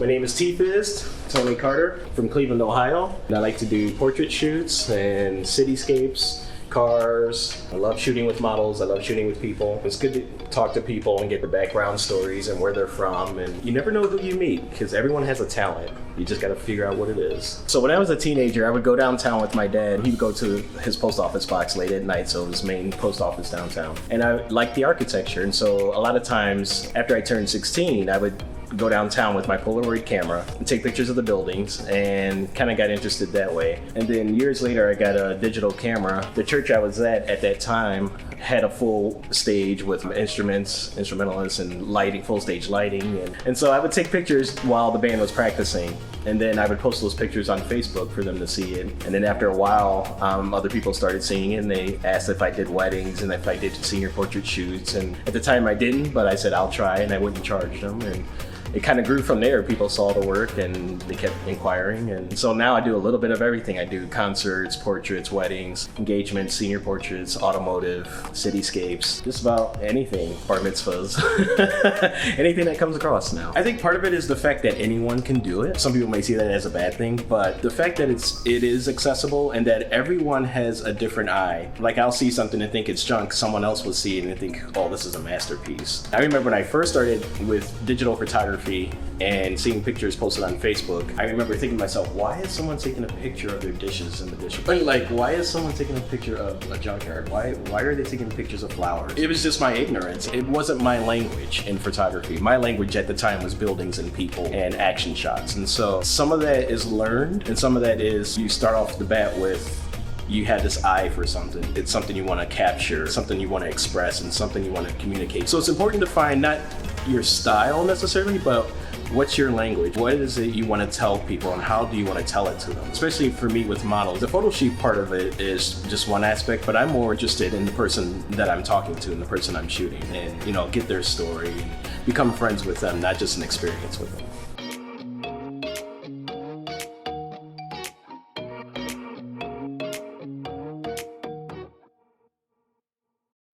My name is T-Fiz, Tony Carter from Cleveland, Ohio. And I like to do portrait shoots and cityscapes, cars. I love shooting with models. I love shooting with people. It's good to talk to people and get the background stories and where they're from. And you never know who you meet because everyone has a talent. You just got to figure out what it is. So when I was a teenager, I would go downtown with my dad. He would go to his post office box late at night, so his main post office downtown. And I liked the architecture. And so a lot of times after I turned 16, I would go downtown with my Polaroid camera and take pictures of the buildings and kind of got interested that way. And then years later, I got a digital camera. The church I was at that time had a full stage with instruments, instrumentalists, and lighting, full stage lighting. And so I would take pictures while the band was practicing. And then I would post those pictures on Facebook for them to see it. And then after a while, other people started seeing it and they asked if I did weddings and if I did senior portrait shoots. And at the time I didn't, but I said I'll try and I wouldn't charge them. And it kind of grew from there. People saw the work and they kept inquiring. And so now I do a little bit of everything. I do concerts, portraits, weddings, engagements, senior portraits, automotive, cityscapes, just about anything, bar mitzvahs, anything that comes across now. I think part of it is the fact that anyone can do it. Some people may see that as a bad thing, but the fact that it is accessible and that everyone has a different eye. Like I'll see something and think it's junk, someone else will see it and think, oh, this is a masterpiece. I remember when I first started with digital photography and seeing pictures posted on Facebook, I remember thinking to myself, why is someone taking a picture of their dishes in the dishwasher? Like, why is someone taking a picture of a junkyard? Why are they taking pictures of flowers? It was just my ignorance. It wasn't my language in photography. My language at the time was buildings and people and action shots. And so some of that is learned and some of that is you start off the bat with you had this eye for something. It's something you want to capture, something you want to express, and something you want to communicate. So it's important to find not your style necessarily, but what's your language? What is it you want to tell people and how do you want to tell it to them? Especially for me with models. The photo shoot part of it is just one aspect, but I'm more interested in the person that I'm talking to and the person I'm shooting and, get their story and become friends with them, not just an experience with them.